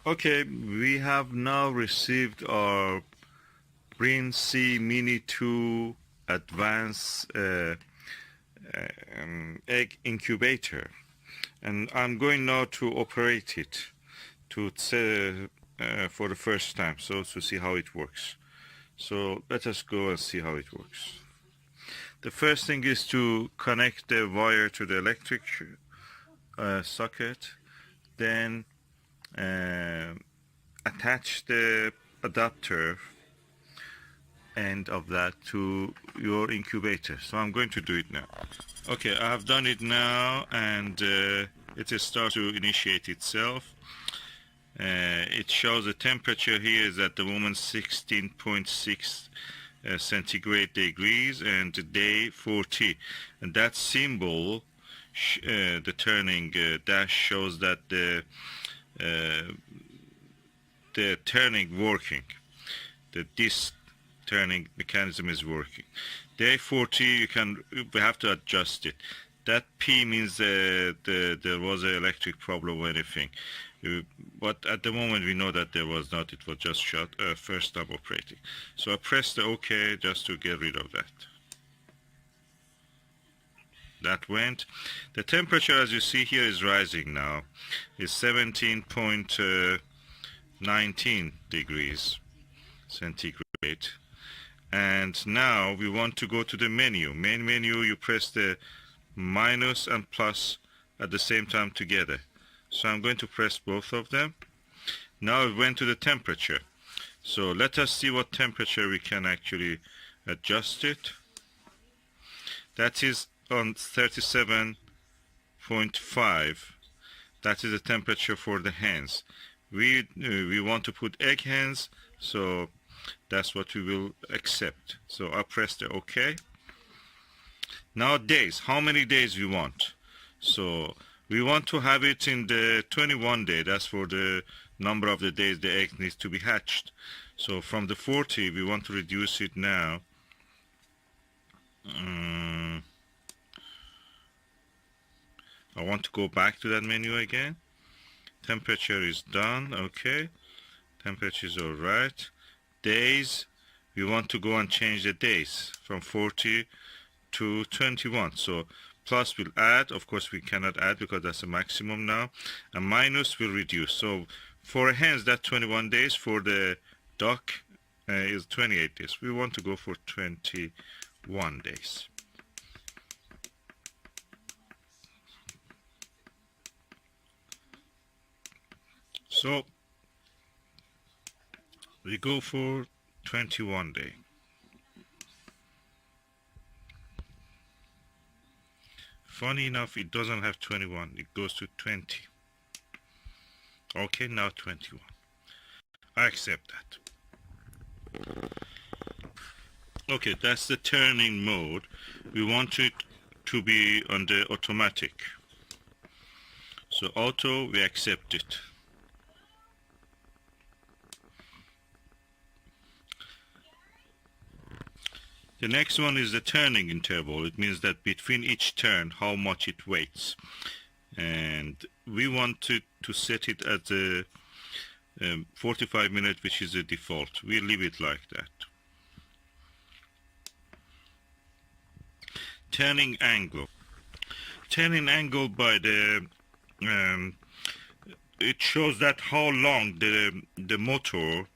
Okay, we have now received our Brinsea Mini 2 Advanced Egg Incubator, and I'm going now to operate it for the first time, so to see how it works. So let us go and see how it works. The first thing is to connect the wire to the electric socket, then attach the adapter end of that to your incubator. So I'm going to do it now. Okay, I have done it now, and it is start to initiate itself. It shows the temperature here is at the moment 16.6 centigrade degrees, and day 40, and that symbol the turning dash shows that the turning working, that this turning mechanism is working. Day 40, we have to adjust it. That P means there was an electric problem or anything, but at the moment we know that there was not. It was just first time operating. So I press the OK just to get rid of that. That went. The temperature, as you see here, is rising now. It's 17.19 degrees centigrade. And now we want to go to the menu. Main menu, you press the minus and plus at the same time together. So I'm going to press both of them. Now it went to the temperature. So let us see what temperature we can actually adjust it. That is on 37.5. That is the temperature for the hens. We want to put egg hens, so that's what we will accept. So I press the OK. Now days, how many days we want? So we want to have it in the 21 day. That's for the number of the days the egg needs to be hatched. So from the 40, we want to reduce it now. I want to go back to that menu again. Temperature is done. Okay. Temperature is all right. Days, we want to go and change the days from 40 to 21. So plus will add. Of course, we cannot add because that's a maximum now. And minus will reduce. So for hens, that's 21 days. For the duck is 28 days. We want to go for 21 days. So we go for 21 day. Funny enough, it doesn't have 21. It goes to 20. Okay, now 21. I accept that. Okay, that's the turning mode. We want it to be on the automatic. So auto, we accept it. The next one is the turning interval. It means that between each turn, how much it waits. And we want to set it at the 45 minutes, which is the default. We leave it like that. Turning angle. Turning angle by the it shows that how long the motor,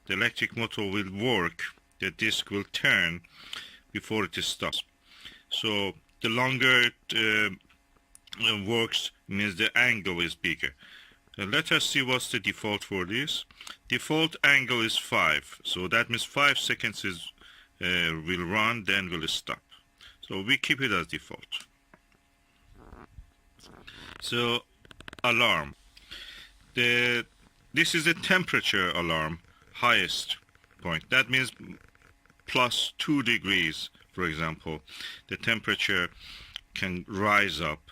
the electric motor, will work. The disc will turn before it stops. So the longer it works means the angle is bigger. Let us see what's the default for this. Default angle is 5. So that means 5 seconds will run, then will stop. So we keep it as default. So alarm. This is a temperature alarm, highest point. That means plus 2 degrees, for example, the temperature can rise up.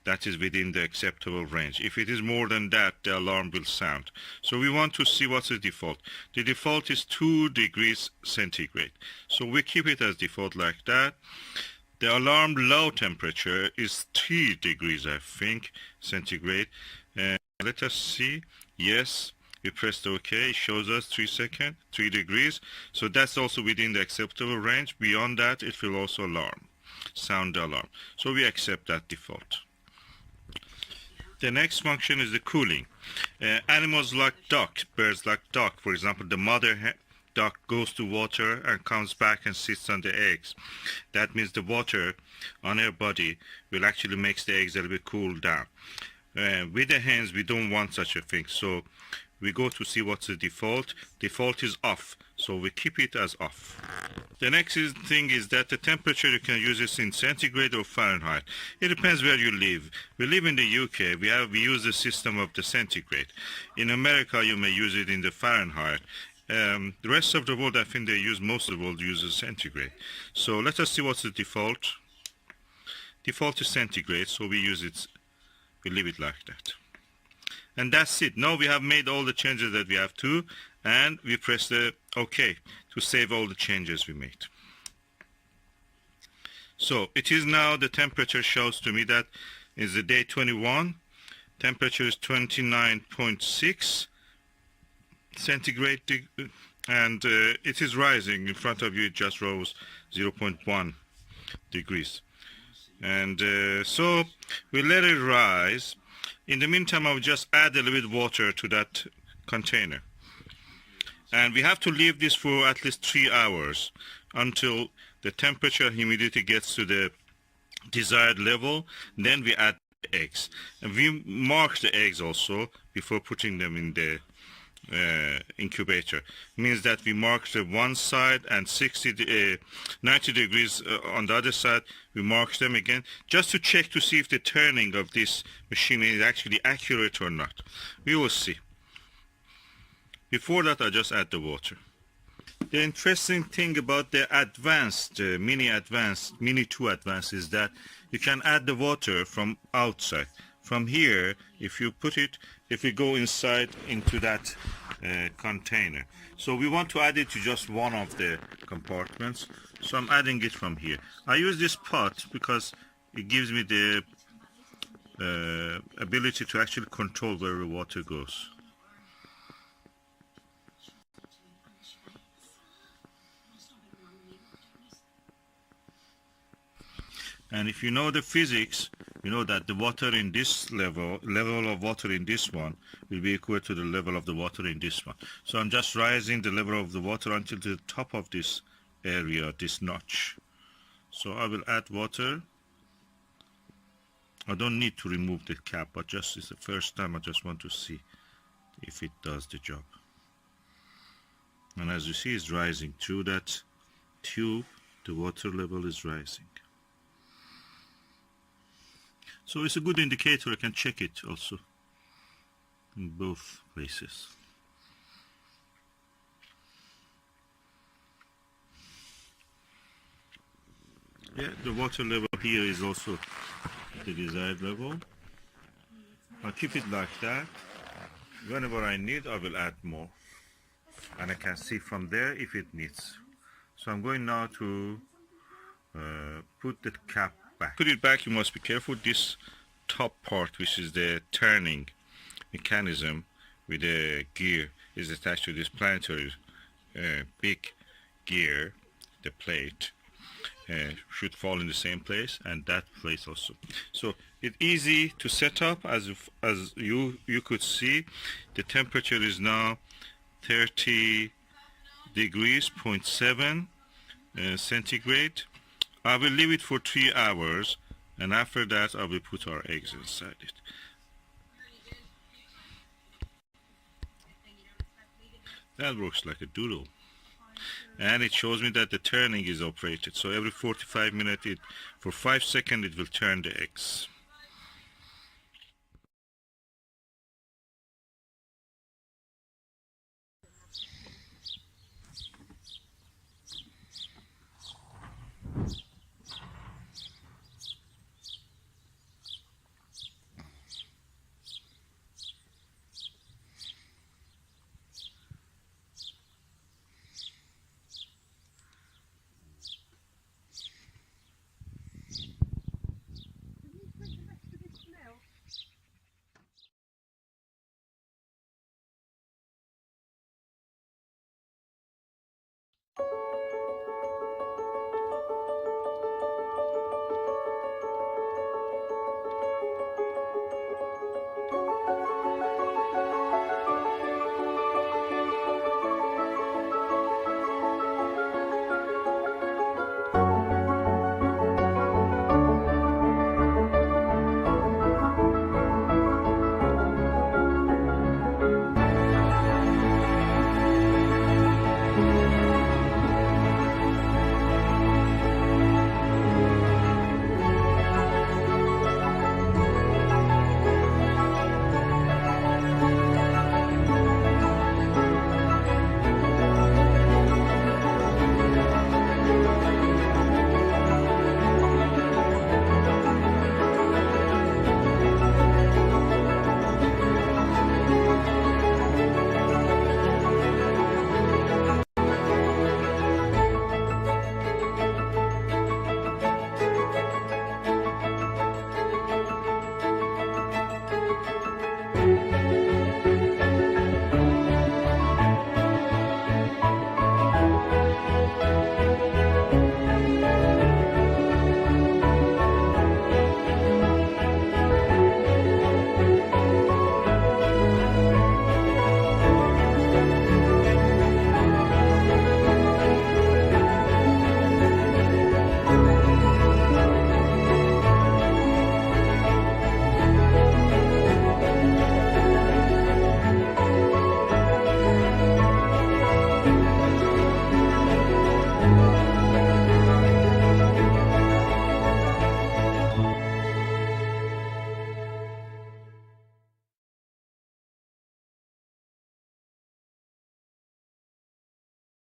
That is within the acceptable range. If it is more than that, the alarm will sound. So we want to see what's the default. The default is 2 degrees centigrade. So we keep it as default like that. The alarm low temperature is 3 degrees, I think, centigrade. Let us see. Yes, we pressed OK. It shows us 3 degrees. So that's also within the acceptable range. Beyond that, it will also sound the alarm. So we accept that default. The next function is the cooling. Animals like duck, birds like duck, for example, the mother duck goes to water and comes back and sits on the eggs. That means the water on her body will actually make the eggs a little bit cool down. With the hens, we don't want such a thing. So we go to see what's the default. Default is off, so we keep it as off. The next thing is that the temperature, you can use this in centigrade or Fahrenheit. It depends where you live. We live in the UK. We use the system of the centigrade. In America, you may use it in the Fahrenheit. The rest of the world, I think most of the world uses centigrade. So let us see what's the default. Default is centigrade, so we leave it like that. And that's it. Now we have made all the changes that we have to, and we press the OK to save all the changes we made. So it is now, the temperature shows to me that is the day 21. Temperature is 29.6 centigrade, and it is rising. In front of you, it just rose 0.1 degrees. And so we let it rise. In the meantime, I'll just add a little bit of water to that container. And we have to leave this for at least 3 hours until the temperature and humidity gets to the desired level. Then we add the eggs. And we mark the eggs also before putting them in the incubator. Means that we mark the one side and 90 degrees on the other side. We mark them again just to check to see if the turning of this machine is actually accurate or not. We will see. Before that, I just add the water. The interesting thing about the advanced, Mini 2 advanced is that you can add the water from outside. From here, if you go inside into that container. So we want to add it to just one of the compartments. So I'm adding it from here. I use this pot because it gives me the ability to actually control where the water goes. And if you know the physics, you know that the water in this level of water in this one will be equal to the level of the water in this one. So I'm just rising the level of the water until the top of this area, this notch. So I will add water. I don't need to remove the cap, but just it's the first time I just want to see if it does the job. And as you see, it's rising through that tube. The water level is rising. So it's a good indicator. I can check it also in both places. Yeah, the water level here is also the desired level. I'll keep it like that. Whenever I need, I will add more. And I can see from there if it needs. So I'm going now to put the cap back. Put it back, you must be careful. This top part, which is the turning mechanism with the gear, is attached to this planetary big gear. The plate should fall in the same place, and that place also. So it's easy to set up. As you could see, the temperature is now 30 degrees, 0.7 centigrade. I will leave it for 3 hours, and after that I will put our eggs inside it. That works like a doodle. And it shows me that the turning is operated. So every 45 minutes, for 5 seconds, it will turn the eggs.